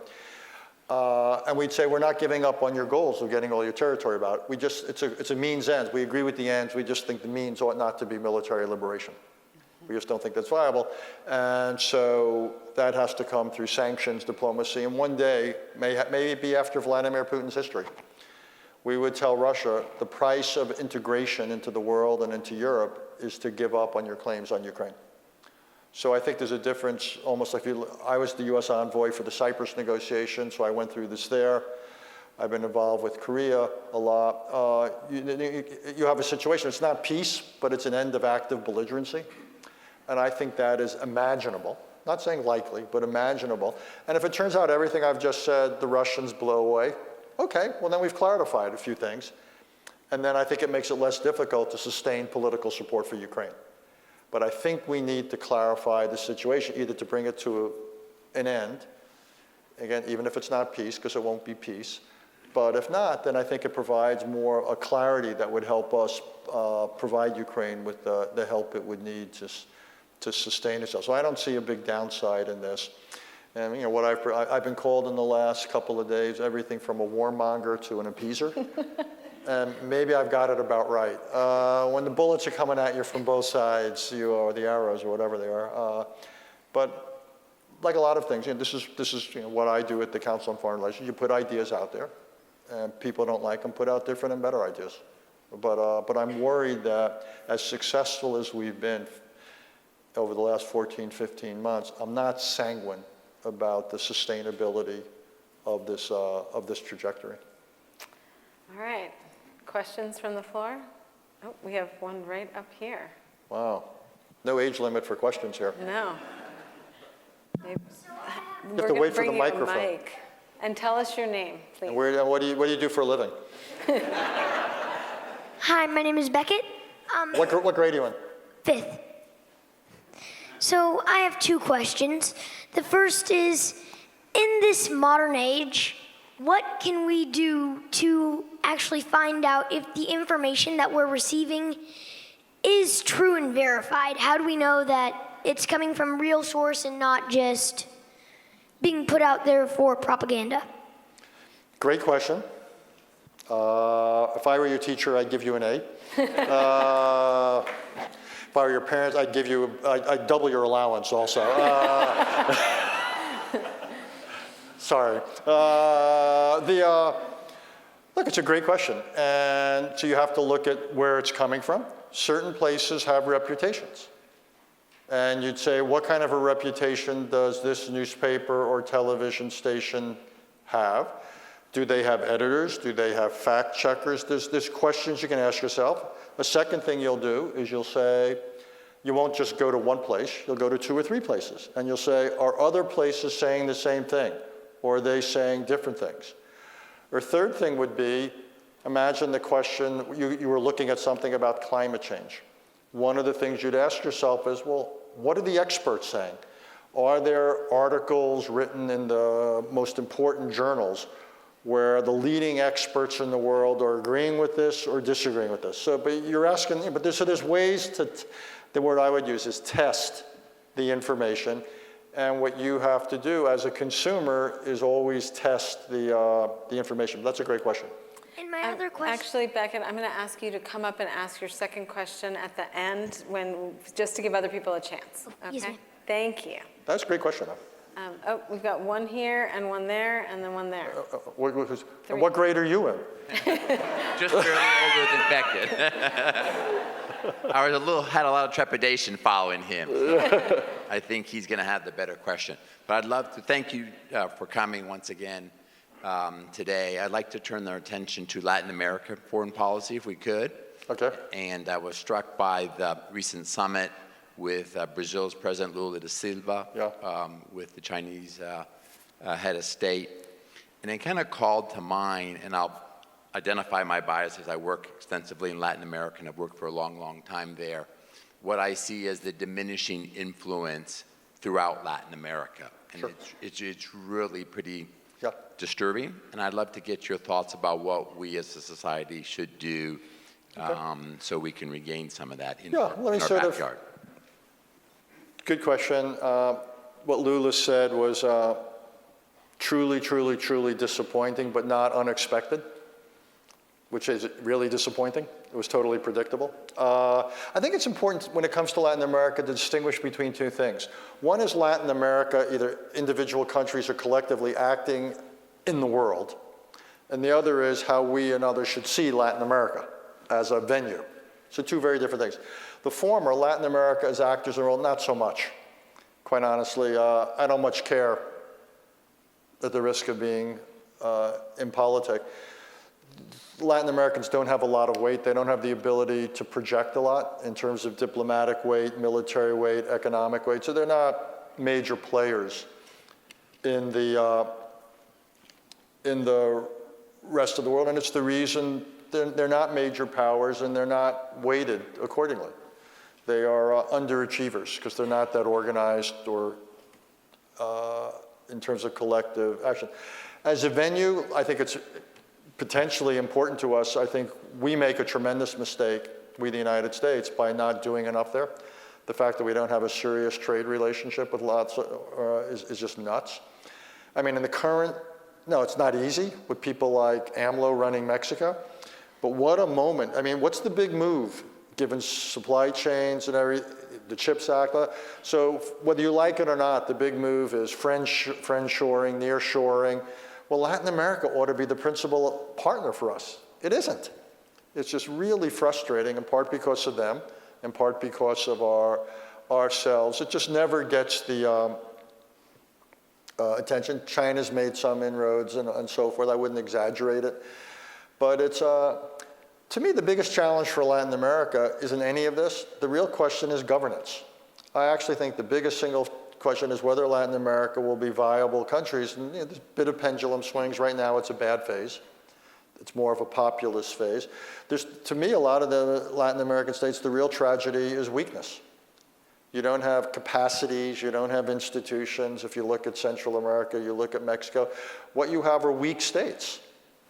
S4: And we'd say, we're not giving up on your goals of getting all your territory back. It's a means ends. We agree with the ends. We just think the means ought not to be military liberation. We just don't think that's viable. And so that has to come through sanctions, diplomacy, and one day, maybe after Vladimir Putin's history, we would tell Russia the price of integration into the world and into Europe is to give up on your claims on Ukraine. So I think there's a difference, almost like I was the US envoy for the Cyprus negotiation, so I went through this there. I've been involved with Korea a lot. You have a situation, it's not peace, but it's an end of active belligerency. And I think that is imaginable. Not saying likely, but imaginable. And if it turns out everything I've just said, the Russians blow away, okay, well then we've clarified a few things. And then I think it makes it less difficult to sustain political support for Ukraine. But I think we need to clarify the situation, either to bring it to an end, again, even if it's not peace, because it won't be peace. But if not, then I think it provides more a clarity that would help us provide Ukraine with the help it would need to sustain itself. So I don't see a big downside in this. And you know what I've been called in the last couple of days, everything from a warmonger to an appeaser. And maybe I've got it about right. When the bullets are coming at you from both sides, or the arrows or whatever they are. But like a lot of things, this is what I do at the Council on Foreign Relations. You put ideas out there, and people don't like them, put out different and better ideas. But I'm worried that as successful as we've been over the last 14, 15 months, I'm not sanguine about the sustainability of this trajectory.
S5: All right. Questions from the floor? Oh, we have one right up here.
S4: Wow. No age limit for questions here.
S5: No.
S4: You have to wait for the microphone.
S5: Mic. And tell us your name, please.
S4: And what do you do for a living?
S6: Hi, my name is Beckett.
S4: What grade are you in?
S6: 5th. So I have 2 questions. The first is, in this modern age, what can we do to actually find out if the information that we're receiving is true and verified? How do we know that it's coming from real source and not just being put out there for propaganda?
S4: Great question. If I were your teacher, I'd give you an A. If I were your parents, I'd double your allowance also. Sorry. Look, it's a great question. And so you have to look at where it's coming from. Certain places have reputations. And you'd say, what kind of a reputation does this newspaper or television station have? Do they have editors? Do they have fact checkers? There's questions you can ask yourself. A second thing you'll do is you'll say, you won't just go to one place, you'll go to 2 or 3 places. And you'll say, are other places saying the same thing? Or are they saying different things? Or third thing would be, imagine the question, you were looking at something about climate change. One of the things you'd ask yourself is, well, what are the experts saying? Are there articles written in the most important journals where the leading experts in the world are agreeing with this or disagreeing with this? So, but you're asking, so there's ways to, the word I would use is test the information. And what you have to do as a consumer is always test the information. That's a great question.
S6: And my other question.
S5: Actually, Beckett, I'm going to ask you to come up and ask your second question at the end, just to give other people a chance. Okay?
S6: Yes, ma'am.
S5: Thank you.
S4: That's a great question.
S5: We've got one here and one there and then one there.
S4: What grade are you in?
S7: Just barely older than Beckett. I had a lot of trepidation following him. So I think he's going to have the better question. But I'd love to thank you for coming once again today. I'd like to turn our attention to Latin America foreign policy, if we could.
S4: Okay.
S7: And I was struck by the recent summit with Brazil's President Lula da Silva, with the Chinese head of state. And it kind of called to mind, and I'll identify my biases. I work extensively in Latin America, and I've worked for a long, long time there. What I see as the diminishing influence throughout Latin America. And
S4: Sure.
S7: it's really pretty
S4: Yeah.
S7: disturbing. And I'd love to get your thoughts about what we as a society should do so we can regain some of that in
S4: Yeah,
S7: our,
S4: let me
S7: in our
S4: sort of-
S7: backyard.
S4: Good question. What Lula said was truly, truly, truly disappointing, but not unexpected, which is really disappointing. It was totally predictable. I think it's important when it comes to Latin America to distinguish between two things. One is Latin America, either individual countries or collectively acting in the world. And the other is how we and others should see Latin America as a venue. So two very different things. The former, Latin America as actors in the world, not so much. Quite honestly, I don't much care at the risk of being impolitic. Latin Americans don't have a lot of weight. They don't have the ability to project a lot in terms of diplomatic weight, military weight, economic weight. So they're not major players in the rest of the world. And it's the reason they're not major powers and they're not weighted accordingly. They are underachievers because they're not that organized or in terms of collective action. As a venue, I think it's potentially important to us. I think we make a tremendous mistake, we the United States, by not doing enough there. The fact that we don't have a serious trade relationship with lots is just nuts. I mean, in the current, no, it's not easy with people like AMLO running Mexico, but what a moment. I mean, what's the big move given supply chains and the CHIPS Act? So whether you like it or not, the big move is friendshoring, nearshoring. Well, Latin America ought to be the principal partner for us. It isn't. It's just really frustrating, in part because of them, in part because of ourselves. It just never gets the attention. China's made some inroads and so forth. I wouldn't exaggerate it. But it's, to me, the biggest challenge for Latin America isn't any of this. The real question is governance. I actually think the biggest single question is whether Latin America will be viable countries. And there's a bit of pendulum swings. Right now, it's a bad phase. It's more of a populist phase. To me, a lot of the Latin American states, the real tragedy is weakness. You don't have capacities, you don't have institutions. If you look at Central America, you look at Mexico, what you have are weak states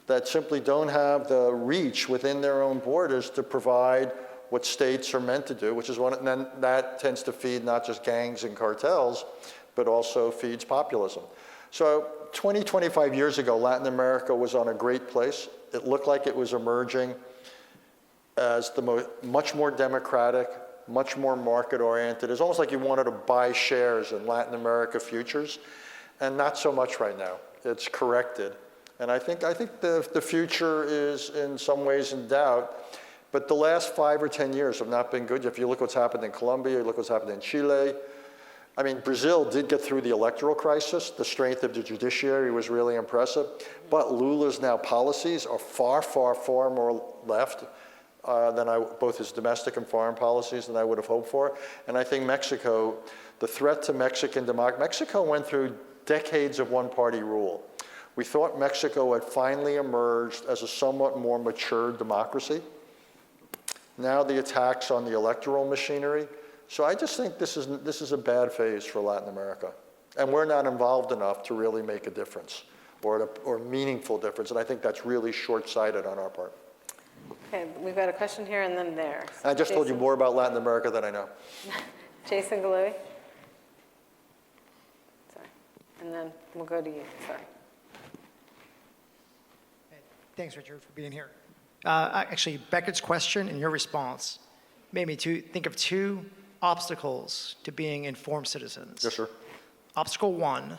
S4: that simply don't have the reach within their own borders to provide what states are meant to do, which is and then that tends to feed not just gangs and cartels, but also feeds populism. So 20, 25 years ago, Latin America was on a great place. It looked like it was emerging as much more democratic, much more market-oriented. It's almost like you wanted to buy shares in Latin America futures, and not so much right now. It's corrected. And I think the future is in some ways in doubt. But the last 5 or 10 years have not been good. If you look what's happened in Colombia, you look what's happened in Chile. I mean, Brazil did get through the electoral crisis. The strength of the judiciary was really impressive. But Lula's now policies are far, far, far more left than both his domestic and foreign policies than I would have hoped for. And I think Mexico, the threat to Mexican democracy, Mexico went through decades of one-party rule. We thought Mexico had finally emerged as a somewhat more mature democracy. Now the attacks on the electoral machinery. So I just think this is a bad phase for Latin America. And we're not involved enough to really make a difference or a meaningful difference. And I think that's really short-sighted on our part.
S5: Okay, we've got a question here and then there.
S4: I just told you more about Latin America than I know.
S5: Jason Galui. Sorry. And then we'll go to you. Sorry.
S8: Thanks, Richard, for being here. Actually, Beckett's question and your response made me think of two obstacles to being informed citizens.
S4: Yes, sir.
S8: Obstacle one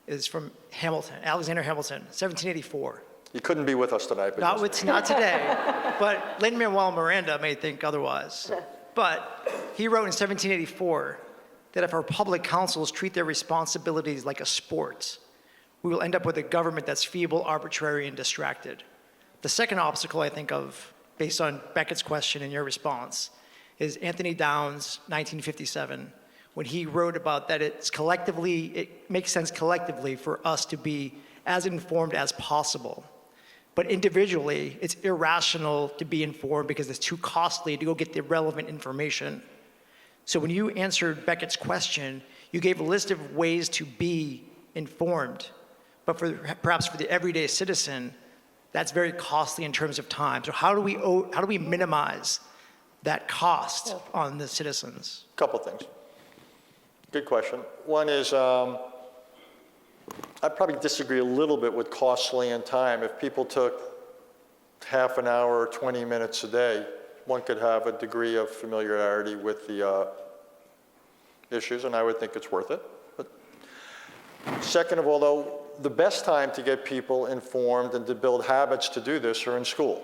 S8: is from Hamilton, Alexander Hamilton, 1784.
S4: You couldn't be with us tonight. But
S8: Not today, but Lin-Manuel Miranda may think otherwise. But he wrote in 1784 that if our public councils treat their responsibilities like a sport, we will end up with a government that's feeble, arbitrary, and distracted. The second obstacle I think of, based on Beckett's question and your response, is Anthony Downs, 1957, when he wrote about that it makes sense collectively for us to be as informed as possible. But individually, it's irrational to be informed because it's too costly to go get the relevant information. So when you answered Beckett's question, you gave a list of ways to be informed. But perhaps for the everyday citizen, that's very costly in terms of time. So how do we minimize that cost on the citizens?
S4: Couple things. Good question. One is, I probably disagree a little bit with costly in time. If people took half an hour or 20 minutes a day, one could have a degree of familiarity with the issues, and I would think it's worth it. But second of all, though, the best time to get people informed and to build habits to do this are in school.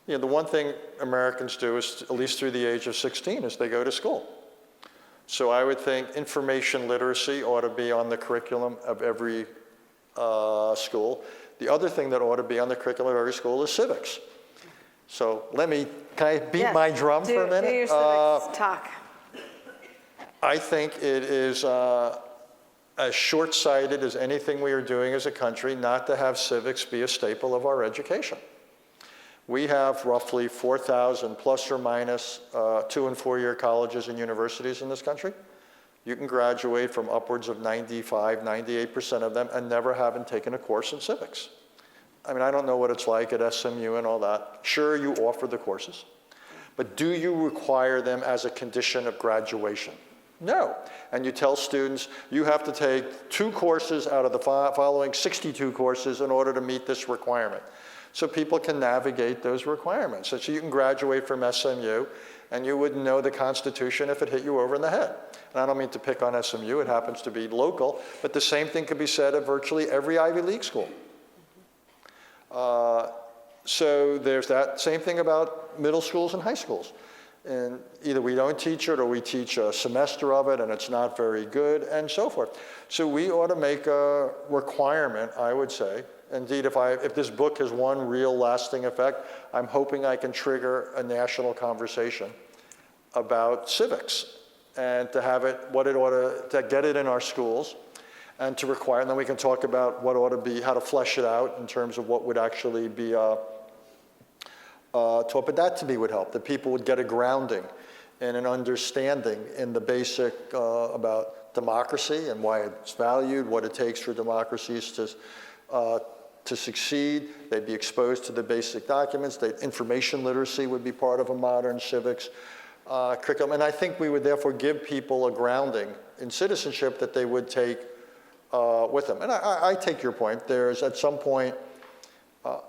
S4: You know, the one thing Americans do is, at least through the age of 16, is they go to school. So I would think information literacy ought to be on the curriculum of every school. The other thing that ought to be on the curriculum of every school is civics. So can I beat my drum for a minute?
S5: Do your civics talk.
S4: I think it is as short-sighted as anything we are doing as a country not to have civics be a staple of our education. We have roughly 4,000 plus or minus 2- and 4-year colleges and universities in this country. You can graduate from upwards of 95, 98% of them and never having taken a course in civics. I mean, I don't know what it's like at SMU and all that. Sure, you offer the courses, but do you require them as a condition of graduation? No. And you tell students, you have to take 2 courses out of the following 62 courses in order to meet this requirement. So people can navigate those requirements. So you can graduate from SMU and you wouldn't know the Constitution if it hit you over in the head. And I don't mean to pick on SMU, it happens to be local, but the same thing could be said of virtually every Ivy League school. So there's that. Same thing about middle schools and high schools. And either we don't teach it or we teach a semester of it and it's not very good and so forth. So we ought to make a requirement, I would say. Indeed, if this book has one real lasting effect, I'm hoping I can trigger a national conversation about civics and to have it, to get it in our schools and to require, and then we can talk about what ought to be, how to flesh it out in terms of what would actually be taught. But that to me would help, that people would get a grounding and an understanding in the basic about democracy and why it's valued, what it takes for democracies to succeed. They'd be exposed to the basic documents. Information literacy would be part of a modern civics curriculum. And I think we would therefore give people a grounding in citizenship that they would take with them. And I take your point. There's at some point,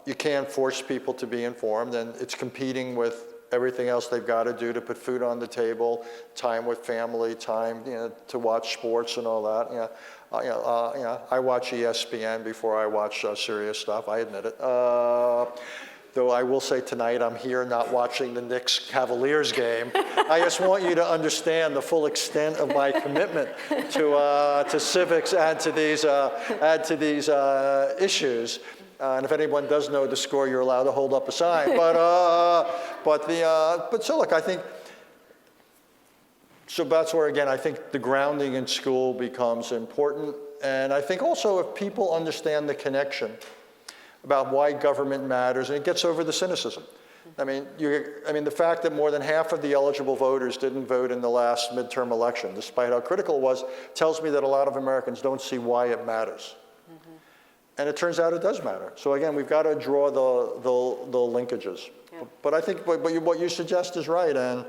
S4: you can't force people to be informed, and it's competing with everything else they've got to do to put food on the table, time with family, time to watch sports and all that. I watch ESPN before I watch serious stuff. I admit it. Though I will say tonight I'm here not watching the Knicks-Cavaliers game. I just want you to understand the full extent of my commitment to civics and to these issues. And if anyone does know the score, you're allowed to hold up a sign. But so look, I think, so that's where, again, I think the grounding in school becomes important. And I think also if people understand the connection about why government matters, and it gets over the cynicism. I mean, the fact that more than half of the eligible voters didn't vote in the last midterm election, despite how critical it was, tells me that a lot of Americans don't see why it matters. And it turns out it does matter. So again, we've got to draw the linkages. Yeah. But I think what you suggest is right, and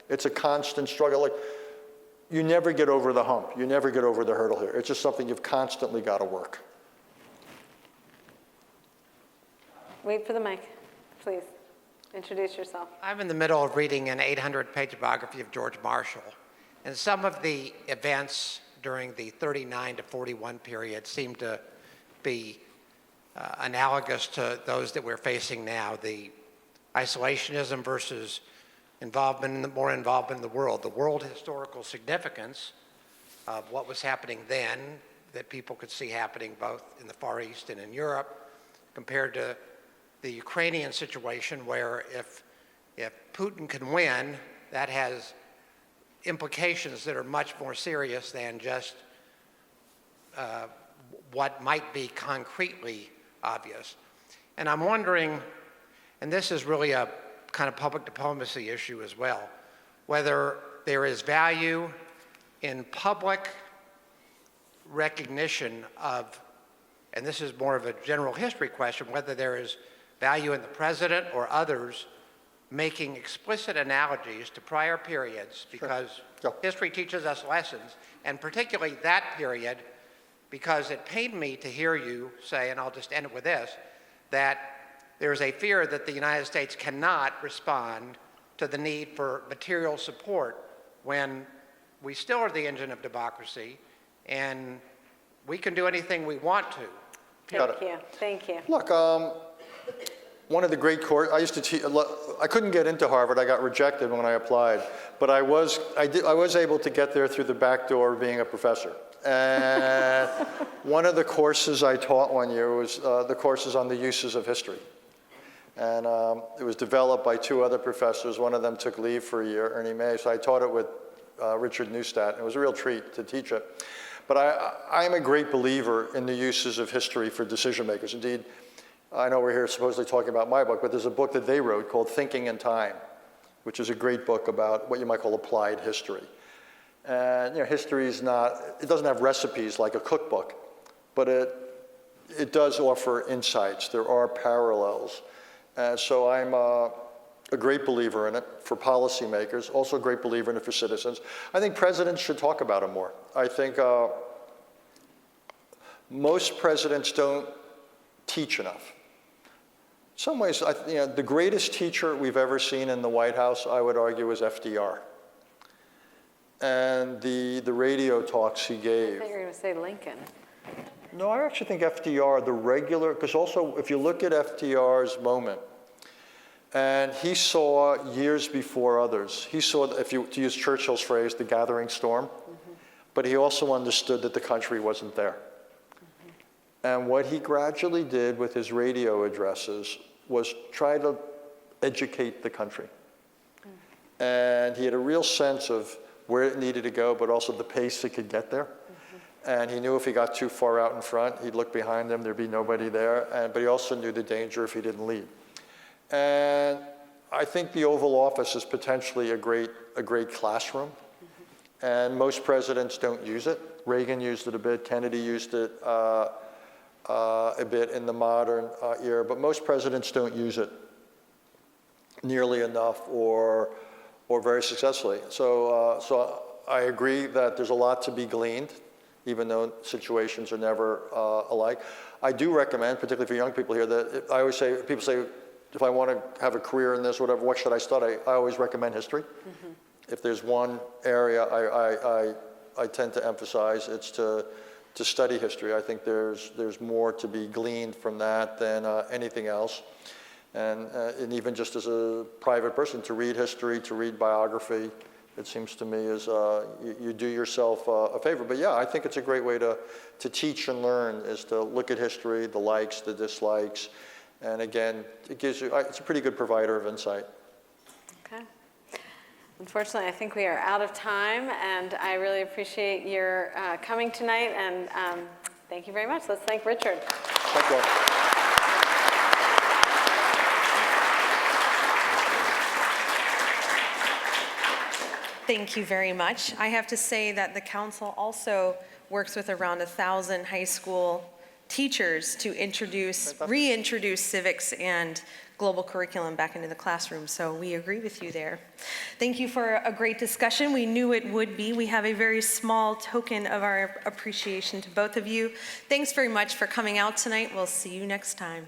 S4: it's a constant struggle. Like, you never get over the hump. You never get over the hurdle here. It's just something you've constantly got to work.
S5: Wait for the mic, please. Introduce yourself.
S9: I'm in the middle of reading an 800-page biography of George Marshall, and some of the events during the 39 to 41 period seem to be analogous to those that we're facing now, the isolationism versus more involvement in the world historical significance of what was happening then that people could see happening both in the Far East and in Europe, compared to the Ukrainian situation where if Putin can win, that has implications that are much more serious than just what might be concretely obvious. And I'm wondering, and this is really a kind of public diplomacy issue as well, whether there is value in public recognition of, and this is more of a general history question, whether there is value in the president or others making explicit analogies to prior periods, because history teaches us lessons, and particularly that period, because it pained me to hear you say, and I'll just end it with this, that there's a fear that the United States cannot respond to the need for material support when we still are the engine of democracy, and we can do anything we want to.
S5: Thank you. Thank you.
S4: Look, one of the great courses, I used to teach, I couldn't get into Harvard, I got rejected when I applied, but I was able to get there through the back door of being a professor. And one of the courses I taught one year was the courses on the uses of history. And it was developed by two other professors. One of them took leave for a year, Ernie May, so I taught it with Richard Neustadt, and it was a real treat to teach it. But I'm a great believer in the uses of history for decision makers. Indeed, I know we're here supposedly talking about my book, but there's a book that they wrote called Thinking in Time, which is a great book about what you might call applied history. And history is not, it doesn't have recipes like a cookbook, but it does offer insights. There are parallels. And so I'm a great believer in it for policymakers, also a great believer in it for citizens. I think presidents should talk about it more. I think most presidents don't teach enough. In some ways, the greatest teacher we've ever seen in the White House, I would argue, was FDR. And the radio talks he gave.
S5: I thought you were going to say Lincoln.
S4: No, I actually think FDR, the regular, because also if you look at FDR's moment, and he saw years before others, he saw, to use Churchill's phrase, the gathering storm, but he also understood that the country wasn't there. And what he gradually did with his radio addresses was try to educate the country. And he had a real sense of where it needed to go, but also the pace it could get there. And he knew if he got too far out in front, he'd look behind him, there'd be nobody there. But he also knew the danger if he didn't lead. And I think the Oval Office is potentially a great classroom. And most presidents don't use it. Reagan used it a bit, Kennedy used it a bit in the modern era, but most presidents don't use it nearly enough or very successfully. So I agree that there's a lot to be gleaned, even though situations are never alike. I do recommend, particularly for young people here, that I always say, people say, if I want to have a career in this, whatever, what should I study? I always recommend history. If there's one area I tend to emphasize, it's to study history. I think there's more to be gleaned from that than anything else. And even just as a private person, to read history, to read biography, it seems to me is you do yourself a favor. But yeah, I think it's a great way to teach and learn, is to look at history, the likes, the dislikes. And again, it gives you, it's a pretty good provider of insight.
S5: Okay. Unfortunately, I think we are out of time, and I really appreciate your coming tonight, and thank you very much. Let's thank Richard.
S4: Thank you all.
S1: Thank you very much. I have to say that the council also works with around 1,000 high school teachers to reintroduce civics and global curriculum back into the classroom, so we agree with you there. Thank you for a great discussion. We knew it would be. We have a very small token of our appreciation to both of you. Thanks very much for coming out tonight. We'll see you next time.